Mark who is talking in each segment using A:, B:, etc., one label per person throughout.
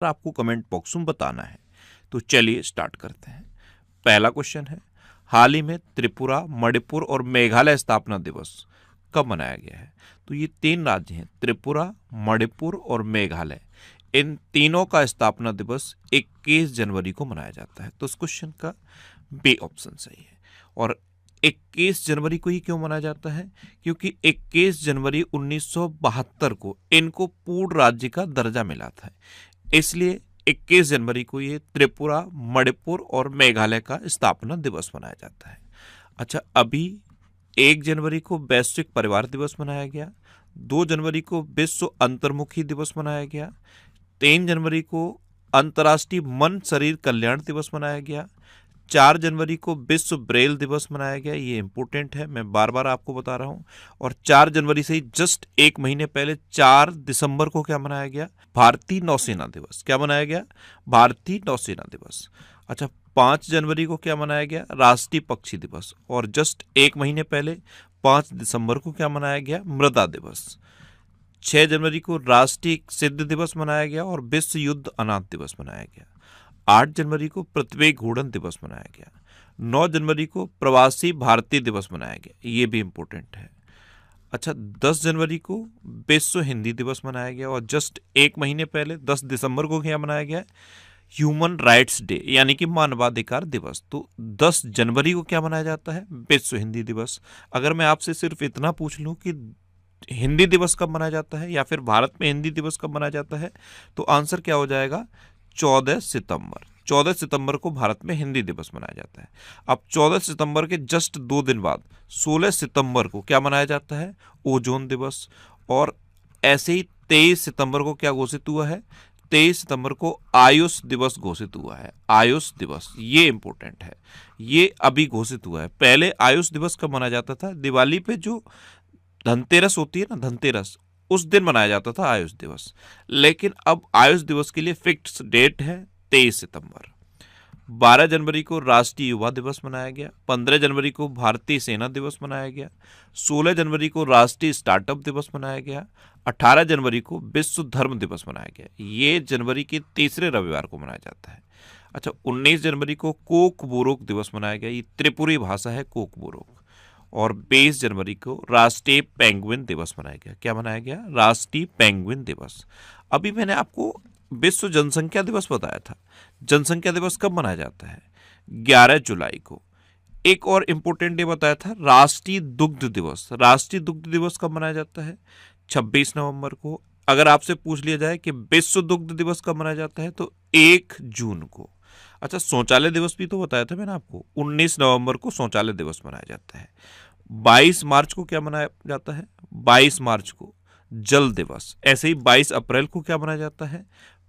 A: आपको comment box में बताना है। तो चलिए स्टार्ट करते हैं। पहला क्वेश्चन है, हाल ही में त्रिपुरा, मणिपुर और मेघालय स्थापना दिवस कब मनाया गया है? तो ये 3 राज्य हैं, त्रिपुरा, मणिपुर और मेघालय। इन तीनों का स्थापना दिवस 21 जनवरी को मनाया जाता है। तो इस क्वेश्चन का बी ऑप्शन सही है। और 21 जनवरी को ही क्यों मनाया जाता है? क्योंकि 21 जनवरी 1972 को इनको पूर्ण राज्य का दर्जा मिला था, इसलिए 21 जनवरी को ये त्रिपुरा, मणिपुर और मेघालय का स्थापना दिवस मनाया जाता है। अच्छा, अभी 1 जनवरी को वैश्विक परिवार दिवस मनाया गया, 2 जनवरी को विश्व अंतर्मुखी दिवस मनाया गया, 3 जनवरी को अंतर्राष्ट्रीय मन शरीर कल्याण दिवस मनाया गया, 4 जनवरी को विश्व ब्रेल दिवस मनाया गया। ये इंपॉर्टेंट है, मैं बार बार आपको बता रहा हूँ। और 4 जनवरी से ही जस्ट 1 महीने पहले 4 दिसंबर को क्या मनाया गया? भारतीय नौसेना दिवस। क्या मनाया गया? भारतीय नौसेना दिवस। अच्छा, 5 जनवरी को क्या मनाया गया? राष्ट्रीय पक्षी दिवस। और जस्ट 1 महीने पहले 5 दिसंबर को क्या मनाया गया? मृदा दिवस। 6 जनवरी को राष्ट्रीय सिद्ध दिवस मनाया गया और विश्व युद्ध अनाथ दिवस मनाया गया। 8 जनवरी को पृथ्वी घूर्णन दिवस मनाया गया। 9 जनवरी को प्रवासी भारतीय दिवस मनाया गया, ये भी इंपॉर्टेंट है। अच्छा, 10 जनवरी को विश्व हिंदी दिवस मनाया गया। और जस्ट 1 महीने पहले 10 दिसंबर को क्या मनाया गया? ह्यूमन राइट्स डे, यानी कि मानवाधिकार दिवस। तो 10 जनवरी को क्या मनाया जाता है? विश्व हिंदी दिवस। अगर मैं आपसे सिर्फ इतना पूछ लूं कि हिंदी दिवस कब मनाया जाता है या फिर भारत में हिंदी दिवस कब मनाया जाता है, तो आंसर क्या हो जाएगा? 14 सितंबर। 14 सितंबर को भारत में हिंदी दिवस मनाया जाता है। अब 14 सितंबर के जस्ट 2 दिन बाद 16 सितंबर को क्या मनाया जाता है? ओजोन दिवस। और ऐसे ही 23 सितंबर को क्या घोषित हुआ है? 23 सितंबर को आयुष दिवस घोषित हुआ है। आयुष दिवस, ये इंपॉर्टेंट है, ये अभी घोषित हुआ है। पहले आयुष दिवस कब मनाया जाता था? दिवाली पे जो धनतेरस होती है ना, धनतेरस, उस दिन मनाया जाता था आयुष दिवस। लेकिन अब आयुष दिवस के लिए फिक्स डेट है 23 सितंबर। 12 जनवरी को राष्ट्रीय युवा दिवस मनाया गया। 15 जनवरी को भारतीय सेना दिवस मनाया गया। 16 जनवरी को राष्ट्रीय स्टार्टअप दिवस मनाया गया। 18 जनवरी को विश्व धर्म दिवस मनाया गया। ये जनवरी के तीसरे रविवार को मनाया जाता है। अच्छा, 19 जनवरी को कोकबोरोक दिवस मनाया गया। ये त्रिपुरी भाषा है कोकबोरोक। और 20 जनवरी को राष्ट्रीय पेंगुइन दिवस मनाया गया। क्या मनाया गया? राष्ट्रीय पेंगुइन दिवस। अभी मैंने आपको विश्व जनसंख्या दिवस बताया था। जनसंख्या दिवस कब मनाया जाता है? 11 जुलाई को। एक और इंपॉर्टेंट डे बताया था, राष्ट्रीय दुग्ध दिवस। राष्ट्रीय दुग्ध दिवस कब मनाया जाता है? 26 नवंबर को। अगर आपसे पूछ लिया जाए कि विश्व दुग्ध दिवस कब मनाया जाता है, तो 1 जून को। अच्छा, शौचालय दिवस भी तो बताया था मैंने आपको, 19 नवंबर को शौचालय दिवस मनाया जाता है। 22 मार्च को क्या मनाया जाता है? 22 मार्च को जल दिवस। ऐसे ही 22 अप्रैल को क्या मनाया जाता है?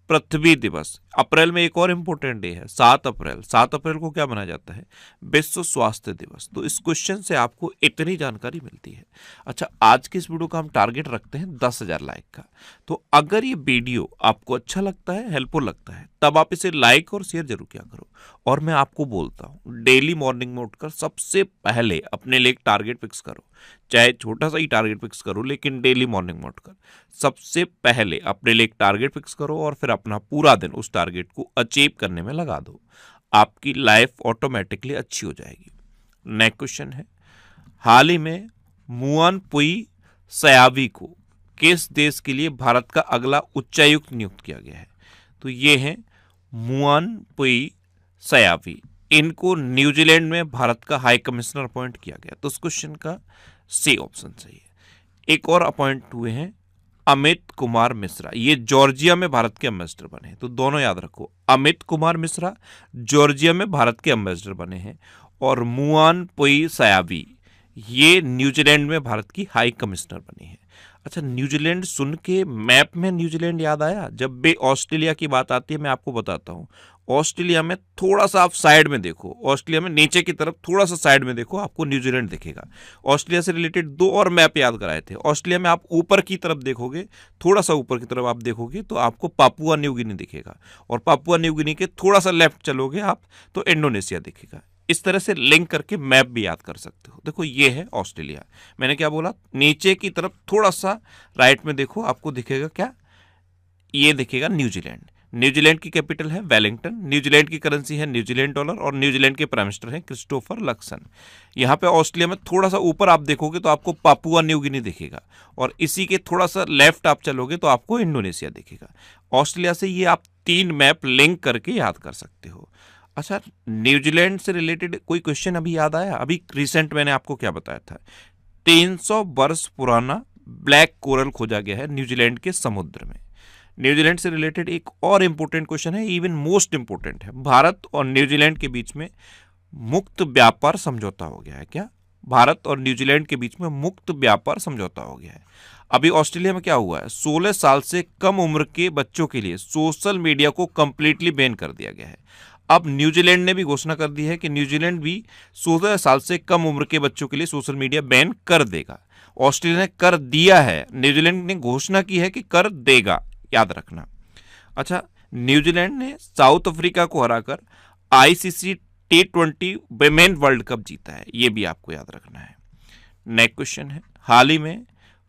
A: पृथ्वी दिवस। अप्रैल में एक और इंपॉर्टेंट डे है, 7 अप्रैल। 7 अप्रैल को क्या मनाया जाता है? विश्व स्वास्थ्य दिवस। तो इस क्वेश्चन से आपको इतनी जानकारी मिलती है। अच्छा, आज की इस वीडियो का हम टारगेट रखते हैं 10,000 लाइक का। तो अगर ये वीडियो आपको अच्छा लगता है, हेल्पफुल लगता है, तब आप इसे लाइक और शेयर जरूर किया करो। और मैं आपको बोलता हूँ, डेली मॉर्निंग में उठकर सबसे पहले अपने लिए एक टारगेट फिक्स करो। चाहे छोटा सा ही टारगेट फिक्स करो, लेकिन डेली मॉर्निंग में उठकर सबसे पहले अपने लिए एक टारगेट फिक्स करो और फिर अपना पूरा दिन उस टारगेट को अचीव करने में लगा दो। आपकी लाइफ ऑटोमेटिकली अच्छी हो जाएगी। नेक्स्ट क्वेश्चन है, हाल ही में मुआन पुई सयावी को किस देश के लिए भारत का अगला उच्चायुक्त नियुक्त किया गया है? तो ये है मुआन पुई सयावी। इनको न्यूजीलैंड में भारत का हाई कमिश्नर अपॉइंट किया गया। तो इस क्वेश्चन का सी ऑप्शन सही है। एक और अपॉइंट हुए हैं अमित कुमार मिश्रा। ये जॉर्जिया में भारत के एम्बेसडर बने हैं। तो दोनों याद रखो, अमित कुमार मिश्रा जॉर्जिया में भारत के एम्बेसडर बने हैं और मुआन पुई सयावी ये न्यूजीलैंड में भारत की हाई कमिश्नर बनी है। अच्छा, न्यूजीलैंड सुन के मैप में न्यूजीलैंड याद आया? जब भी ऑस्ट्रेलिया की बात आती है मैं आपको बताता हूँ, ऑस्ट्रेलिया में थोड़ा सा आप साइड में देखो, ऑस्ट्रेलिया में नीचे की तरफ थोड़ा सा साइड में देखो, आपको न्यूजीलैंड दिखेगा। ऑस्ट्रेलिया से रिलेटेड 2 और मैप याद कराए थे। ऑस्ट्रेलिया में आप ऊपर की तरफ देखोगे, थोड़ा सा ऊपर की तरफ आप देखोगे तो आपको पापुआ न्यू गिनी दिखेगा, और पापुआ न्यू गिनी के थोड़ा सा लेफ्ट चलोगे आप तो इंडोनेशिया दिखेगा। इस तरह से लिंक करके मैप भी याद कर सकते हो। देखो, ये है ऑस्ट्रेलिया। मैंने क्या बोला? नीचे की तरफ थोड़ा सा राइट में देखो, आपको दिखेगा क्या? ये दिखेगा न्यूजीलैंड। न्यूजीलैंड की कैपिटल है वेलिंगटन, न्यूजीलैंड की करेंसी है न्यूजीलैंड डॉलर और न्यूजीलैंड के प्राइम मिनिस्टर हैं क्रिस्टोफर लक्सन। यहाँ पे ऑस्ट्रेलिया में थोड़ा सा ऊपर आप देखोगे तो आपको पापुआ न्यू गिनी दिखेगा और इसी के थोड़ा सा लेफ्ट आप चलोगे तो आपको इंडोनेशिया दिखेगा। ऑस्ट्रेलिया से ये आप 3 मैप लिंक करके याद कर सकते हो। अच्छा, न्यूजीलैंड से रिलेटेड कोई क्वेश्चन अभी याद आया? अभी रिसेंट मैंने आपको क्या बताया था, 300 वर्ष पुराना ब्लैक कोरल खोजा गया है न्यूजीलैंड के समुद्र में। न्यूजीलैंड से रिलेटेड एक और इंपॉर्टेंट क्वेश्चन है, इवन मोस्ट इंपॉर्टेंट है। भारत और न्यूजीलैंड के बीच में मुक्त व्यापार समझौता हो गया है। क्या? भारत और न्यूजीलैंड के बीच में मुक्त व्यापार समझौता हो गया है। अभी ऑस्ट्रेलिया में क्या हुआ है, 16 साल से कम उम्र के बच्चों के लिए सोशल मीडिया को कंप्लीटली बैन कर दिया गया है। अब न्यूजीलैंड ने भी घोषणा कर दी है कि न्यूजीलैंड भी 16 साल से कम उम्र के बच्चों के लिए सोशल मीडिया बैन कर देगा। ऑस्ट्रेलिया ने कर दिया है, न्यूजीलैंड ने घोषणा की है कि कर देगा, याद रखना। अच्छा, न्यूजीलैंड ने साउथ अफ्रीका को हराकर ICC T20 women world cup जीता है, ये भी आपको याद रखना है। नेक्स्ट क्वेश्चन है, हाल ही में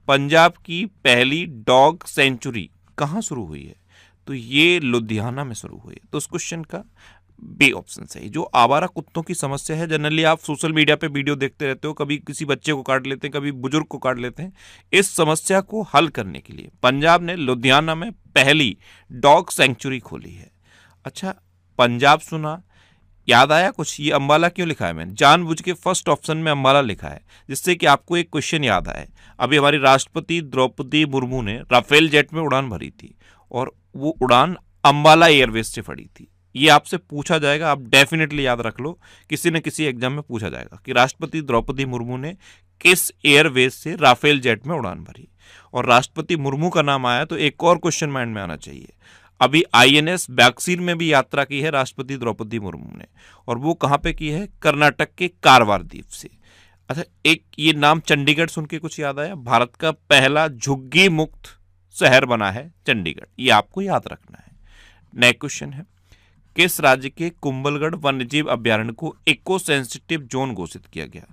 A: पंजाब की पहली डॉग सेंचुरी कहाँ शुरू हुई है? तो ये लुधियाना में शुरू हुई है। तो उस क्वेश्चन का बी ऑप्शन सही। जो आवारा कुत्तों की समस्या है, जनरली आप सोशल मीडिया पे वीडियो देखते रहते हो, कभी किसी बच्चे को काट लेते हैं, कभी बुजुर्ग को काट लेते हैं। इस समस्या को हल करने के लिए पंजाब ने लुधियाना में पहली डॉग सेंचुरी खोली है। अच्छा, पंजाब सुना, याद आया कुछ? ये अंबाला क्यों लिखा है मैंने? जानबूझ के फर्स्ट ऑप्शन में अंबाला लिखा है जिससे कि आपको एक क्वेश्चन याद आए। अभी हमारी राष्ट्रपति द्रौपदी मुर्मू ने राफेल जेट में उड़ान भरी थी और वो उड़ान अंबाला एयरवेज से पड़ी थी। ये आपसे पूछा जाएगा, आप डेफिनेटली याद रख लो, किसी न किसी एग्जाम में पूछा जाएगा कि राष्ट्रपति द्रौपदी मुर्मू ने किस एयरवेज से राफेल जेट में उड़ान भरी। और राष्ट्रपति मुर्मू का नाम आया तो एक और क्वेश्चन माइंड में आना चाहिए, अभी INS बैक्सीन में भी यात्रा की है राष्ट्रपति द्रौपदी मुर्मू ने, और वो कहाँ पे की है? कर्नाटक के कारवार द्वीप से। अच्छा, एक ये नाम चंडीगढ़ सुन के कुछ याद आया? भारत का पहला झुग्गी मुक्त शहर बना है चंडीगढ़, ये आपको याद रखना है। नेक्स्ट क्वेश्चन है, किस राज्य के कुंभलगढ़ वन्यजीव अभ्यारण्य को इको सेंसिटिव जोन घोषित किया गया?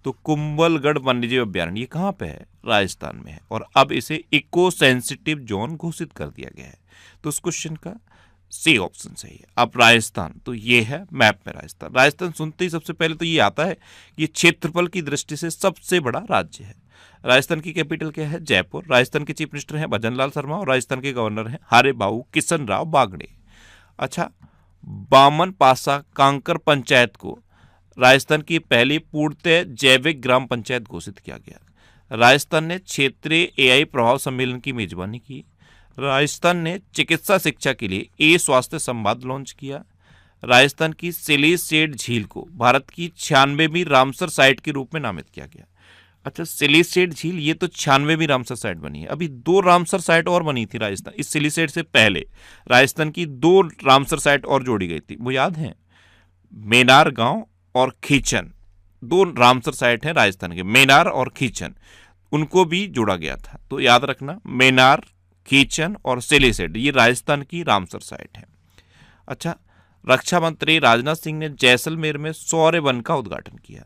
A: तो कुंभलगढ़ वन्यजीव अभ्यारण्य ये कहाँ पे है? राजस्थान में है, और अब इसे इको सेंसिटिव जोन घोषित कर दिया गया है। तो उस क्वेश्चन का सी ऑप्शन सही है। अब राजस्थान, तो ये है मैप में राजस्थान। राजस्थान सुनते ही सबसे पहले तो ये आता है कि ये क्षेत्रफल की दृष्टि से सबसे बड़ा राज्य है। राजस्थान की कैपिटल क्या है? जयपुर। राजस्थान के चीफ मिनिस्टर हैं भजनलाल शर्मा और राजस्थान के गवर्नर हैं हरिभाऊ किशन राव बागड़े। अच्छा, बामन पासा कांकर पंचायत को राजस्थान की पहली पूर्णतः जैविक ग्राम पंचायत घोषित किया गया। राजस्थान ने क्षेत्रीय AI प्रभाव सम्मेलन की मेजबानी की। राजस्थान ने चिकित्सा शिक्षा के लिए स्वास्थ्य संवाद लॉन्च किया। राजस्थान की सिलीसेट झील को भारत की 96वीं रामसर साइट के रूप में नामित किया गया। अच्छा, सिलीसेट झील ये तो 96वीं रामसर साइट बनी है। अभी 2 रामसर साइट और बनी थी राजस्थान, इस सिलीसेट से पहले राजस्थान की 2 रामसर साइट और जोड़ी गई थी, वो याद है? मेनार गांव और खीचन, 2 रामसर साइट हैं राजस्थान के, मेनार और खीचन, उनको भी जोड़ा गया था। तो याद रखना, मेनार, खीचन और सिलीसेट ये राजस्थान की रामसर साइट है। अच्छा, रक्षा मंत्री राजनाथ सिंह ने जैसलमेर में सौर्य वन का उद्घाटन किया।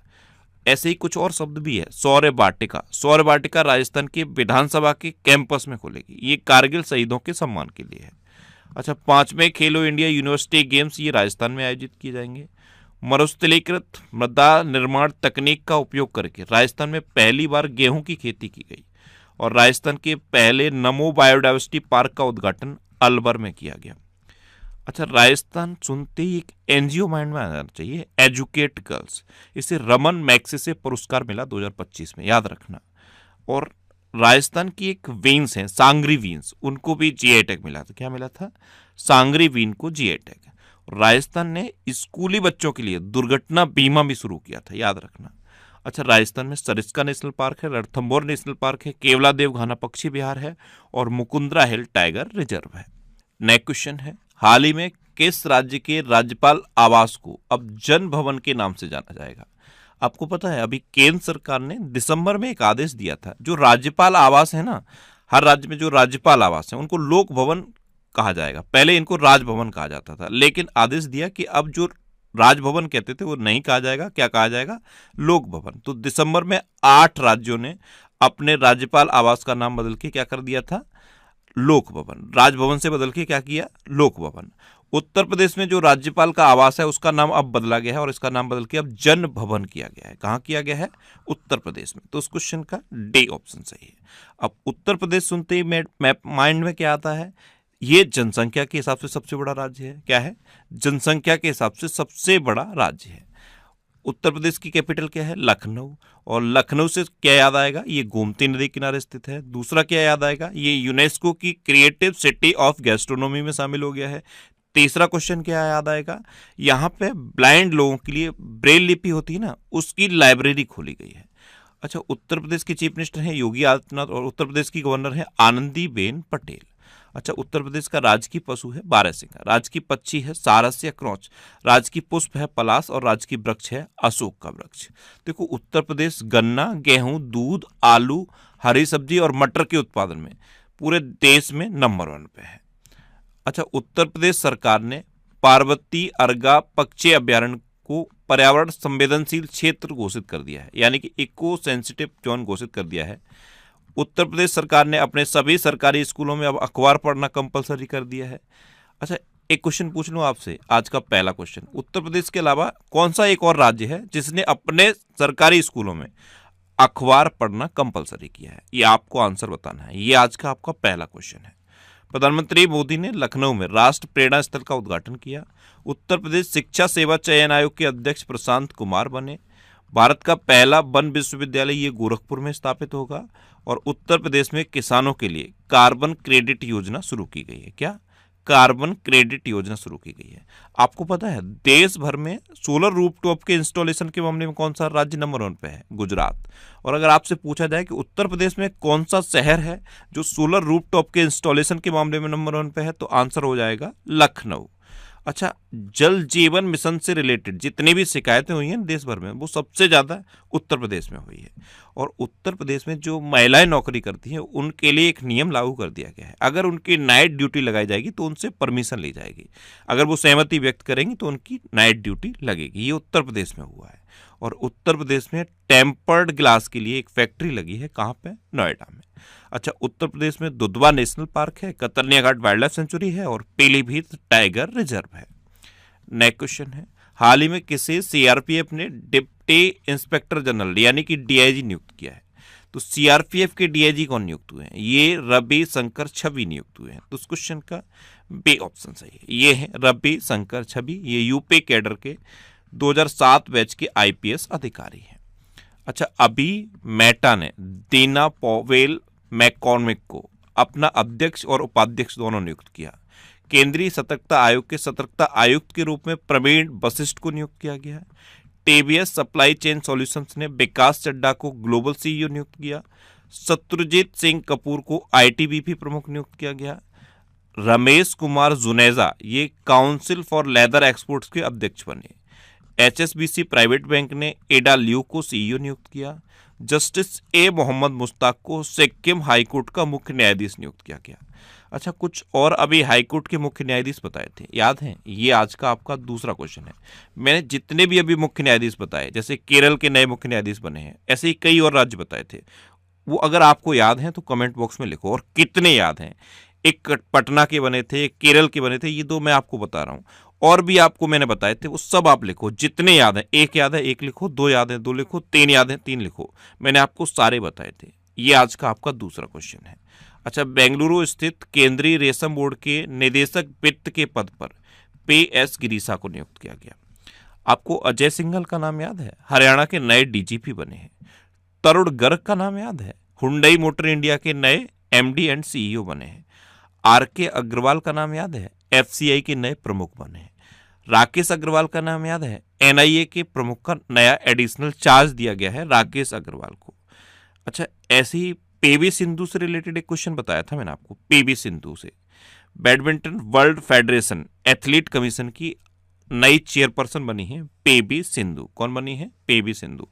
A: ऐसे ही कुछ और शब्द भी है, सौर्य वाटिका। सौर्य वाटिका राजस्थान की विधानसभा के कैंपस में खुलेगी, ये कारगिल शहीदों के सम्मान के लिए है। अच्छा, 5वें खेलो इंडिया यूनिवर्सिटी गेम्स ये राजस्थान में आयोजित किए जाएंगे। मरुस्थलीकृत मृदा निर्माण तकनीक का उपयोग करके राजस्थान में पहली बार गेहूं की खेती की गई। और राजस्थान के पहले नमो बायोडाइवर्सिटी पार्क का उद्घाटन अलवर में किया गया। अच्छा, राजस्थान सुनते ही एक NGO माइंड में आ जाना चाहिए, एजुकेट गर्ल्स। इसे रमन मैग्सेसे पुरस्कार मिला 2025 में, याद रखना। और राजस्थान की एक वीन्स है सांगरी वीन्स, उनको भी GI टैग मिला था। क्या मिला था? सांगरी वीन को GI टैग। राजस्थान ने स्कूली बच्चों के लिए दुर्घटना बीमा भी शुरू किया था, याद रखना। अच्छा, राजस्थान में सरिस्का नेशनल पार्क है, रणथंभौर नेशनल पार्क है, केवलादेव घाना पक्षी विहार है और मुकुंदरा हिल टाइगर रिजर्व है। नेक्स्ट क्वेश्चन है, हाल ही में किस राज्य के राज्यपाल आवास को अब जन भवन के नाम से जाना जाएगा? आपको पता है अभी केंद्र सरकार ने दिसंबर में एक आदेश दिया था, जो राज्यपाल आवास है ना, हर राज्य में जो राज्यपाल आवास है उनको लोक भवन कहा जाएगा। पहले इनको राजभवन कहा जाता था, लेकिन आदेश दिया कि अब जो राजभवन कहते थे वो नहीं कहा जाएगा, क्या कहा जाएगा? लोक भवन। तो दिसंबर में 8 राज्यों ने अपने राज्यपाल आवास का नाम बदल के क्या कर दिया था? लोक भवन। राजभवन से बदल के क्या किया? लोक भवन। उत्तर प्रदेश में जो राज्यपाल का आवास है उसका नाम अब बदला गया है और इसका नाम बदल के अब जन भवन किया गया है। कहाँ किया गया है? उत्तर प्रदेश में। तो उस क्वेश्चन का डी ऑप्शन सही है। अब उत्तर प्रदेश सुनते ही माइंड में क्या आता है? ये जनसंख्या के हिसाब से सबसे बड़ा राज्य है। क्या है? जनसंख्या के हिसाब से सबसे बड़ा राज्य है। उत्तर प्रदेश की कैपिटल क्या है? लखनऊ। और लखनऊ से क्या याद आएगा? ये गोमती नदी किनारे स्थित है। दूसरा क्या याद आएगा? ये यूनेस्को की क्रिएटिव सिटी ऑफ गैस्ट्रोनॉमी में शामिल हो गया है। तीसरा क्वेश्चन क्या याद आएगा? यहाँ पे ब्लाइंड लोगों के लिए ब्रेल लिपि होती है ना, उसकी लाइब्रेरी खोली गई है। अच्छा, उत्तर प्रदेश के चीफ मिनिस्टर हैं योगी आदित्यनाथ और उत्तर प्रदेश की गवर्नर है आनंदीबेन पटेल। अच्छा, उत्तर प्रदेश का राजकीय पशु है बारहसिंगा, राजकीय पक्षी है सारस या क्रोच, राजकीय पुष्प है पलाश और राजकीय वृक्ष है अशोक का वृक्ष। देखो, उत्तर प्रदेश गन्ना, गेहूं, दूध, आलू, हरी सब्जी और मटर के उत्पादन में पूरे देश में नंबर 1 पे है। अच्छा, उत्तर प्रदेश सरकार ने पार्वती अर्गा पक्षी अभ्यारण्य को पर्यावरण संवेदनशील क्षेत्र घोषित कर दिया है, यानी कि इको सेंसिटिव जोन घोषित कर दिया है। उत्तर प्रदेश सरकार ने अपने सभी सरकारी स्कूलों में अब अखबार पढ़ना कंपलसरी कर दिया है। अच्छा, एक क्वेश्चन पूछ लूं आपसे, आज का पहला क्वेश्चन, उत्तर प्रदेश के अलावा कौन सा एक और राज्य है जिसने अपने सरकारी स्कूलों में अखबार पढ़ना कंपलसरी किया है? ये आपको आंसर बताना है। ये आज का आपका पहला क्वेश्चन है। प्रधानमंत्री मोदी ने लखनऊ में राष्ट्र प्रेरणा स्थल का उद्घाटन किया। उत्तर प्रदेश शिक्षा सेवा चयन आयोग के अध्यक्ष प्रशांत कुमार बने। भारत का पहला वन विश्वविद्यालय ये गोरखपुर में स्थापित होगा। और उत्तर प्रदेश में किसानों के लिए कार्बन क्रेडिट योजना शुरू की गई है। क्या? कार्बन क्रेडिट योजना शुरू की गई है। आपको पता है देश भर में सोलर रूफटॉप के इंस्टॉलेशन के मामले में कौन सा राज्य नंबर 1 पे है? गुजरात। और अगर आपसे पूछा जाए कि उत्तर प्रदेश में कौन सा शहर है जो सोलर रूफटॉप के इंस्टॉलेशन के मामले में नंबर 1 पे है, तो आंसर हो जाएगा लखनऊ। अच्छा, जल जीवन मिशन से रिलेटेड जितनी भी शिकायतें हुई हैं देश भर में, वो सबसे ज़्यादा उत्तर प्रदेश में हुई है। और उत्तर प्रदेश में जो महिलाएं नौकरी करती हैं उनके लिए एक नियम लागू कर दिया गया है। अगर उनकी नाइट ड्यूटी लगाई जाएगी तो उनसे परमिशन ली जाएगी। अगर वो सहमति व्यक्त करेंगी तो उनकी नाइट ड्यूटी लगेगी। ये उत्तर प्रदेश में हुआ है। और उत्तर प्रदेश में टेम्पर्ड ग्लास के लिए एक फैक्ट्री लगी है। कहाँ पे? नोएडा में। अच्छा, उत्तर प्रदेश में दुधवा नेशनल पार्क है, कतरनिया घाट वाइल्ड लाइफ सेंचुरी है और पीलीभीत टाइगर रिजर्व है। नेक्स्ट क्वेश्चन है, हाल ही में किसे सीआरपीएफ ने डिप्टी इंस्पेक्टर जनरल यानी कि डीआईजी नियुक्त किया है? तो सीआरपीएफ के डीआईजी कौन नियुक्त हुए हैं? ये रवि शंकर छवि नियुक्त हुए हैं। तो उस क्वेश्चन का बी ऑप्शन सही है। ये है रवि शंकर छवि। ये यूपी कैडर के 2007 बैच के आईपीएस अधिकारी हैं। अच्छा, अभी मेटा ने दीना पॉवेल मैककॉर्मिक को अपना अध्यक्ष और उपाध्यक्ष दोनों नियुक्त किया। केंद्रीय सतर्कता आयोग के सतर्कता आयुक्त के रूप में प्रवीण वशिष्ठ को नियुक्त किया गया है। टीवीएस सप्लाई चेन सॉल्यूशंस ने विकास चड्डा को ग्लोबल सीईओ नियुक्त किया। शत्रुजीत सिंह कपूर को आईटीबीपी प्रमुख नियुक्त किया गया। रमेश कुमार जुनेजा ये काउंसिल फॉर लेदर एक्सपोर्ट्स के अध्यक्ष बने। एचएसबीसी प्राइवेट बैंक ने एडा ल्यू को सीईओ नियुक्त किया। जस्टिस ए मोहम्मद मुश्ताक को सिक्किम हाईकोर्ट का मुख्य न्यायाधीश नियुक्त किया गया। अच्छा, कुछ और अभी हाईकोर्ट के मुख्य न्यायाधीश बताए थे, याद हैं? ये आज का आपका दूसरा क्वेश्चन है। मैंने जितने भी अभी मुख्य न्यायाधीश बताए, जैसे केरल के नए मुख्य न्यायाधीश बने हैं, ऐसे ही कई और राज्य बताए थे। वो अगर आपको याद हैं तो कमेंट बॉक्स में लिखो, और कितने याद हैं। एक पटना के बने थे, एक केरल के बने थे, ये 2 मैं आपको बता रहा हूँ। और भी आपको मैंने बताए थे, वो सब आप लिखो, जितने याद हैं। एक याद है एक लिखो, 2 याद है 2 लिखो, 3 याद है 3 लिखो। मैंने आपको सारे बताए थे। ये आज का आपका दूसरा क्वेश्चन है। अच्छा, बेंगलुरु स्थित केंद्रीय रेशम बोर्ड के निदेशक वित्त के पद पर PS गिरीशा को नियुक्त किया गया। आपको अजय सिंघल का नाम याद है? हरियाणा के नए डीजीपी बने हैं। तरुण गर्ग का नाम याद है? हुंडई मोटर इंडिया के नए MD एंड CEO बने हैं। RK अग्रवाल का नाम याद है? FCI के नए प्रमुख बने हैं। राकेश अग्रवाल का नाम याद है? NIA के प्रमुख का नया एडिशनल चार्ज दिया गया है राकेश अग्रवाल को। अच्छा, ऐसे ही PV सिंधु से रिलेटेड एक क्वेश्चन बताया था मैंने आपको। PV सिंधु से badminton world federation athlete commission की नई चेयरपर्सन बनी है PV सिंधु। कौन बनी है? PV सिंधु।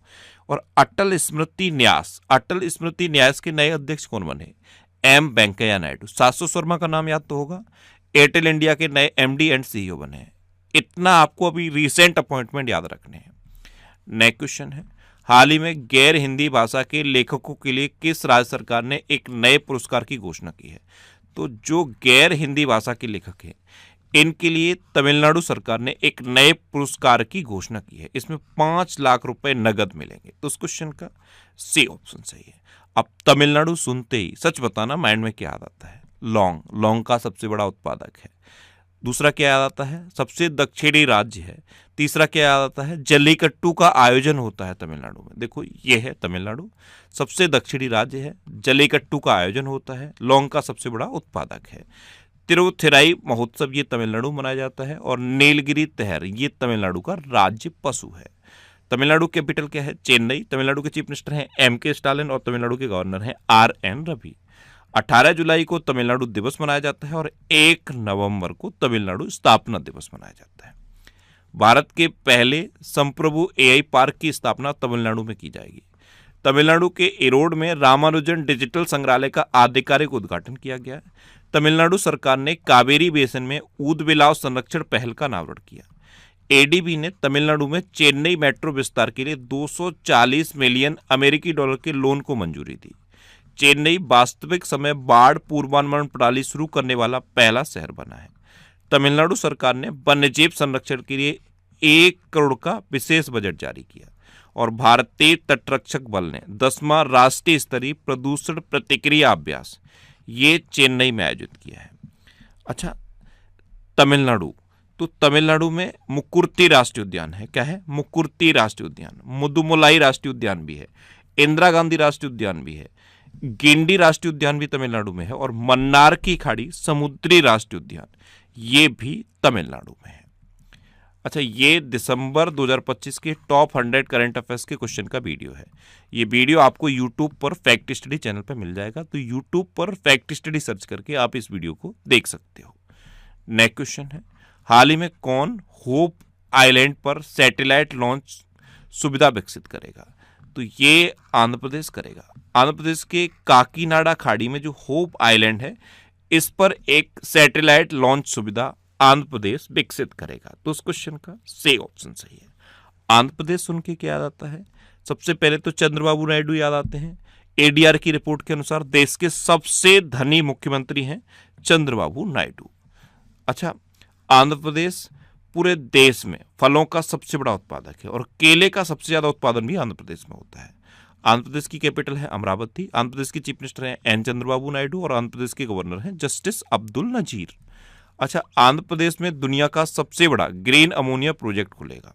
A: और अटल स्मृति न्यास के नए अध्यक्ष कौन बने? M वेंकैया नायडू। शाश्वत शर्मा का नाम याद तो होगा, एयरटेल इंडिया के नए MD एंड CEO बने हैं। इतना आपको अभी रिसेंट अपॉइंटमेंट याद रखने हैं। नेक्स्ट क्वेश्चन है, हाल ही में गैर हिंदी भाषा के लेखकों के लिए किस राज्य सरकार ने एक नए पुरस्कार की घोषणा की है? तो जो गैर हिंदी भाषा के लेखक हैं इनके लिए तमिलनाडु सरकार ने एक नए पुरस्कार की घोषणा की है। इसमें 5 लाख रुपए नगद मिलेंगे। तो उस क्वेश्चन का सी ऑप्शन सही है। अब तमिलनाडु सुनते ही सच बताना माइंड में क्या याद आता है? लौंग। लौंग का सबसे बड़ा उत्पादक है। दूसरा क्या याद आता है? सबसे दक्षिणी राज्य है। तीसरा क्या याद आता है? जल्लीकट्टू का आयोजन होता है तमिलनाडु में। देखो ये है तमिलनाडु, सबसे दक्षिणी राज्य है, जल्लीकट्टू का आयोजन होता है, लौंग का सबसे बड़ा उत्पादक है। तिरुथिराई महोत्सव ये तमिलनाडु मनाया जाता है, और नीलगिरी तहर ये तमिलनाडु का राज्य पशु है। तमिलनाडु कैपिटल क्या है? चेन्नई। तमिलनाडु के चीफ मिनिस्टर हैं M.K. स्टालिन और तमिलनाडु के गवर्नर हैं R.N. रवि। 18 जुलाई को तमिलनाडु दिवस मनाया जाता है और 1 नवंबर को तमिलनाडु स्थापना दिवस मनाया जाता है। भारत के पहले संप्रभु AI पार्क की स्थापना तमिलनाडु में की जाएगी। तमिलनाडु के इरोड में रामानुजन डिजिटल संग्रहालय का आधिकारिक उद्घाटन किया गया। तमिलनाडु सरकार ने कावेरी बेसिन में ऊदबिलाव संरक्षण पहल का अनावरण किया। ADB ने तमिलनाडु में चेन्नई मेट्रो विस्तार के लिए 240 मिलियन अमेरिकी डॉलर के लोन को मंजूरी दी। चेन्नई वास्तविक समय बाढ़ पूर्वानुमान प्रणाली शुरू करने वाला पहला शहर बना है। तमिलनाडु सरकार ने वन्यजीव संरक्षण के लिए 1 करोड़ का विशेष बजट जारी किया, और भारतीय तटरक्षक बल ने 10वां राष्ट्रीय स्तरीय प्रदूषण प्रतिक्रिया अभ्यास ये चेन्नई में आयोजित किया है। अच्छा, तमिलनाडु, तो तमिलनाडु में मुकुर्ती राष्ट्रीय उद्यान है। क्या है? मुकुर्ती राष्ट्रीय उद्यान। मुदुमलाई राष्ट्रीय उद्यान भी है, इंदिरा गांधी राष्ट्रीय उद्यान भी है, गिंडी राष्ट्रीय उद्यान भी तमिलनाडु में है, और मन्नार की खाड़ी समुद्री राष्ट्रीय उद्यान ये भी तमिलनाडु में है। अच्छा, ये दिसंबर 2025 के टॉप 100 करंट अफेयर्स के क्वेश्चन का वीडियो है। ये वीडियो आपको यूट्यूब पर फैक्ट स्टडी चैनल पर मिल जाएगा, तो यूट्यूब पर फैक्ट स्टडी सर्च करके आप इस वीडियो को देख सकते हो। नेक्स्ट क्वेश्चन है, हाल ही में कौन होप आइलैंड पर सैटेलाइट लॉन्च सुविधा विकसित करेगा? तो ये आंध्र प्रदेश करेगा। आंध्र प्रदेश के काकीनाडा खाड़ी में जो होप आइलैंड है, इस पर एक सैटेलाइट लॉन्च सुविधा आंध्र प्रदेश विकसित करेगा। तो उस क्वेश्चन का सी ऑप्शन सही है। आंध्र प्रदेश सुन के क्या याद आता है? सबसे पहले तो चंद्रबाबू नायडू याद आते हैं। ADR की रिपोर्ट के अनुसार देश के सबसे धनी मुख्यमंत्री हैं चंद्रबाबू नायडू। अच्छा, आंध्र प्रदेश पूरे देश में फलों का सबसे बड़ा उत्पादक है, और केले का सबसे ज्यादा उत्पादन भी आंध्र प्रदेश में होता है। आंध्र प्रदेश की कैपिटल है अमरावती। आंध्र प्रदेश के चीफ मिनिस्टर हैं N. चंद्रबाबू नायडू, और आंध्र प्रदेश के गवर्नर हैं जस्टिस अब्दुल नजीर। अच्छा, आंध्र प्रदेश में दुनिया का सबसे बड़ा ग्रीन अमोनिया प्रोजेक्ट खुलेगा।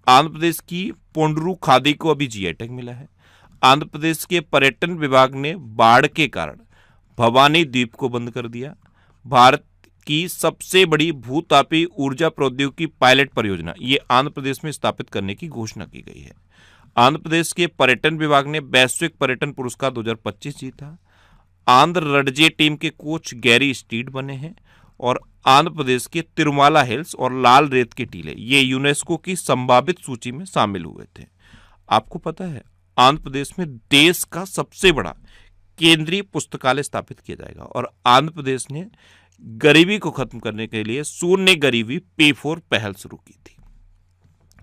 A: आंध्र प्रदेश की पोंडरू खादी को अभी GI टैग मिला है। आंध्र प्रदेश के पर्यटन विभाग ने बाढ़ के कारण भवानी द्वीप को बंद कर दिया। भारत की सबसे बड़ी भूतापी ऊर्जा प्रौद्योगिकी पायलट परियोजना ये आंध्र प्रदेश में स्थापित करने की घोषणा की गई है। आंध्र प्रदेश के पर्यटन विभाग ने वैश्विक पर्यटन पुरस्कार 2025 जीता। आंध्र रणजी टीम के कोच गैरी स्टीड बने हैं, और आंध्र प्रदेश के तिरुमाला हिल्स और लाल रेत के टीले ये यूनेस्को की संभावित सूची में शामिल हुए थे। आपको पता है आंध्र प्रदेश में देश का सबसे बड़ा केंद्रीय पुस्तकालय स्थापित किया जाएगा, और आंध्र प्रदेश ने गरीबी को खत्म करने के लिए शून्य गरीबी P4 पहल शुरू की थी।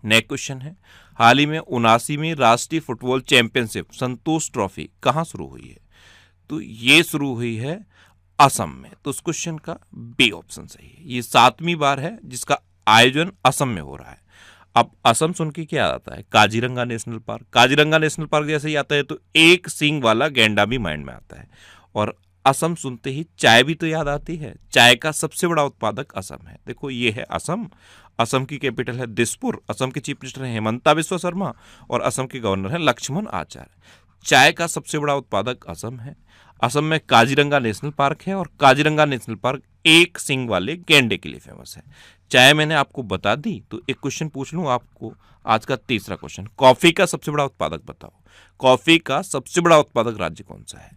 A: नेक्स्ट क्वेश्चन है, हाल ही में 79वीं राष्ट्रीय फुटबॉल चैंपियनशिप संतोष ट्रॉफी कहां शुरू हुई है? तो ये शुरू हुई है असम में। तो उस क्वेश्चन का बी ऑप्शन सही है। ये 7वीं बार है जिसका आयोजन असम में हो रहा है। अब असम सुन के क्या आता है? Kaziranga national park. Kaziranga national park जैसे ही आता है तो एक सींग वाला गैंडा भी माइंड में आता है, और असम सुनते ही चाय भी तो याद आती है। चाय का सबसे बड़ा उत्पादक असम है। देखो ये है असम। असम की कैपिटल है दिसपुर। असम के चीफ मिनिस्टर हैं हेमंता बिस्वा शर्मा, और असम के गवर्नर हैं लक्ष्मण आचार्य। चाय का सबसे बड़ा उत्पादक असम है। असम में काजीरंगा नेशनल पार्क है, और काजीरंगा नेशनल पार्क एक सींग वाले गैंडे के लिए फेमस है। चाय मैंने आपको बता दी, तो एक क्वेश्चन पूछ लूं आपको। आज का तीसरा क्वेश्चन, कॉफी का सबसे बड़ा उत्पादक बताओ। कॉफी का सबसे बड़ा उत्पादक राज्य कौन सा है?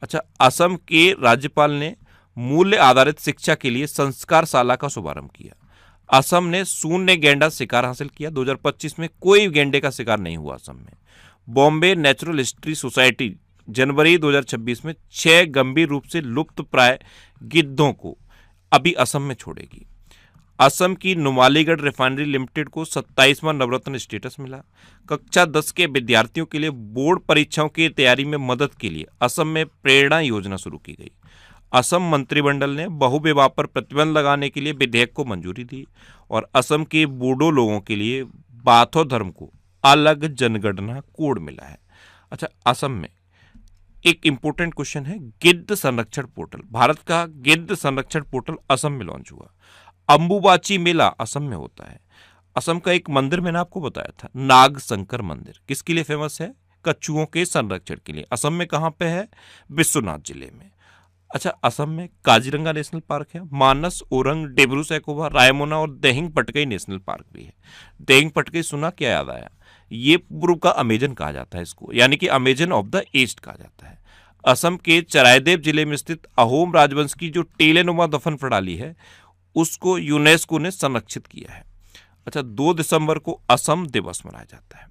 A: अच्छा, असम के राज्यपाल ने मूल्य आधारित शिक्षा के लिए संस्कारशाला का शुभारंभ किया। असम ने शून्य गैंडा शिकार हासिल किया। 2025 में कोई गैंडे का शिकार नहीं हुआ असम में। बॉम्बे नेचुरल हिस्ट्री सोसाइटी जनवरी 2026 में 6 गंभीर रूप से लुप्त प्राय गिद्धों को अभी असम में छोड़ेगी। असम की नुमालीगढ़ रिफाइनरी लिमिटेड को 27वां नवरत्न स्टेटस मिला। कक्षा 10 के विद्यार्थियों के लिए बोर्ड परीक्षाओं की तैयारी में मदद के लिए असम में प्रेरणा योजना शुरू की गई। असम मंत्रिमंडल ने बहुविवाह पर प्रतिबंध लगाने के लिए विधेयक को मंजूरी दी और असम के बूडो लोगों के लिए बाथो धर्म को अलग जनगणना कोड मिला है। अच्छा, असम में एक इंपॉर्टेंट क्वेश्चन है, गिद्ध संरक्षण पोर्टल, भारत का गिद्ध संरक्षण पोर्टल असम में लॉन्च हुआ। अंबुबाची मेला असम में होता है। असम का एक मंदिर मैंने आपको बताया था, नाग शंकर मंदिर, किसके लिए फेमस है? कछुओं के संरक्षण के लिए। असम में कहाँ पे है? विश्वनाथ जिले में। अच्छा, असम में काजीरंगा नेशनल पार्क है, मानस, ओरंग, डेब्रू सैखोवा, रायमोना और देहिंग पटकई नेशनल पार्क भी है। देहिंग पटकई सुना, क्या याद आया? ये पूर्व का अमेजन कहा जाता है इसको, यानी कि अमेजन ऑफ द ईस्ट कहा जाता है। असम के चरायदेव जिले में स्थित अहोम राजवंश की जो टेलेनुमा दफन प्रणाली है उसको यूनेस्को ने संरक्षित किया है। अच्छा, 2 दिसंबर को असम दिवस मनाया जाता है।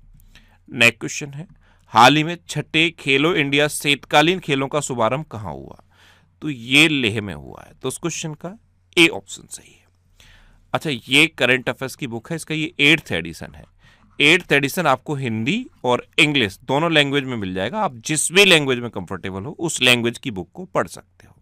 A: नेक्स्ट क्वेश्चन है, हाल ही में छठे खेलो इंडिया शीतकालीन खेलों का शुभारंभ कहाँ हुआ? तो ये लेह में हुआ है। तो उस क्वेश्चन का ए ऑप्शन सही है। अच्छा, ये करंट अफेयर्स की बुक है, इसका ये 8th एडिशन है। 8th एडिशन आपको हिंदी और इंग्लिश दोनों लैंग्वेज में मिल जाएगा। आप जिस भी लैंग्वेज में कंफर्टेबल हो उस लैंग्वेज की बुक को पढ़ सकते हो।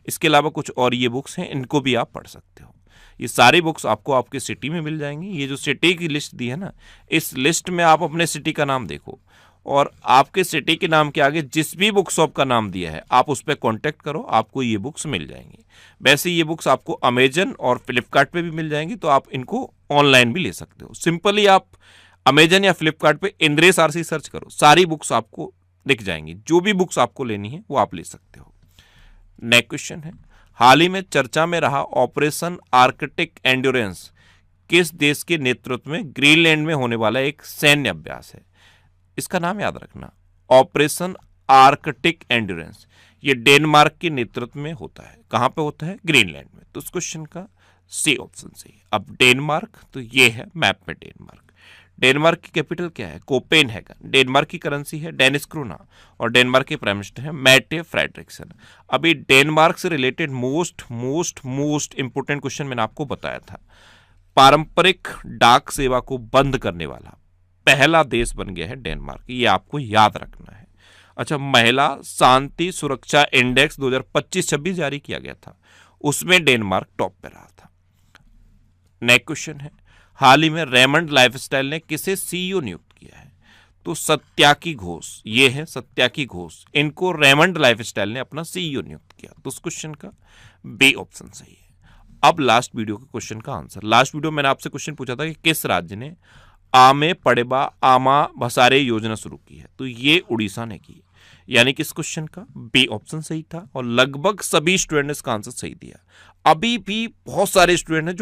A: इसके अलावा कुछ और ये बुक्स हैं, इनको भी आप पढ़ सकते हो। ये सारी बुक्स आपको आपके सिटी में मिल जाएंगी। ये जो सिटी की लिस्ट दी है ना, इस लिस्ट में आप अपने सिटी का नाम देखो और आपके सिटी के नाम के आगे जिस भी बुक शॉप का नाम दिया है आप उस पर कॉन्टैक्ट करो, आपको ये बुक्स मिल जाएंगी। वैसे ये बुक्स आपको अमेजन और फ्लिपकार्ट पे भी मिल जाएंगी, तो आप इनको ऑनलाइन भी ले सकते हो। सिंपली आप अमेजन या फ्लिपकार्ट पे इंद्रेश आरसी सर्च करो, सारी बुक्स आपको दिख जाएंगी। जो भी बुक्स आपको लेनी है वो आप ले सकते हो। नेक्स्ट क्वेश्चन है, हाल ही में चर्चा में रहा ऑपरेशन आर्कटिक एंड्योरेंस किस देश के नेतृत्व में ग्रीनलैंड में होने वाला एक सैन्य अभ्यास है? इसका नाम याद रखना, ऑपरेशन आर्कटिक एंड्योरेंस। ये डेनमार्क के नेतृत्व में होता है। कहां पे होता है? ग्रीनलैंड में। तो इस क्वेश्चन का सी ऑप्शन सही। अब डेनमार्क, तो ये है मैप में डेनमार्क। डेनमार्क की कैपिटल क्या है? कोपेनहेगन। डेनमार्क की करेंसी है डेनिश क्रोना और डेनमार्क के प्राइम मिनिस्टर है मैटे फ्रेडरिक्सन। अभी डेनमार्क से रिलेटेड मोस्ट इंपोर्टेंट क्वेश्चन मैंने आपको बताया था। पारंपरिक डाक सेवा को बंद करने वाला पहला देश बन गया है डेनमार्क, ये आपको याद रखना है। अच्छा, महिला शांति सुरक्षा इंडेक्स 2025-26 जारी किया गया था, उसमें डेनमार्क टॉप पे रहा था। नेक्स्ट क्वेश्चन है, हाल ही में रेमंड लाइफस्टाइल ने किसे सीईओ नियुक्त किया है? तो सत्याकी घोष, ये है सत्याकी घोष, इनको रेमंड लाइफस्टाइल ने अपना सीईओ नियुक्त किया। तो उस क्वेश्चन का बी ऑप्शन सही है। अब लास्ट वीडियो के क्वेश्चन का आंसर। लास्ट वीडियो मैंने आपसे क्वेश्चन पूछा था कि किस राज्य ने आमे पड़ेबा आमा भसारे योजना शुरू की है? तो ये उड़ीसा ने की, यानी कि इस क्वेश्चन का बी ऑप्शन सही था और लगभग सभी स्टूडेंट ने इसका आंसर सही दिया। अभी भी बहुत सारे स्टूडेंट हैं जो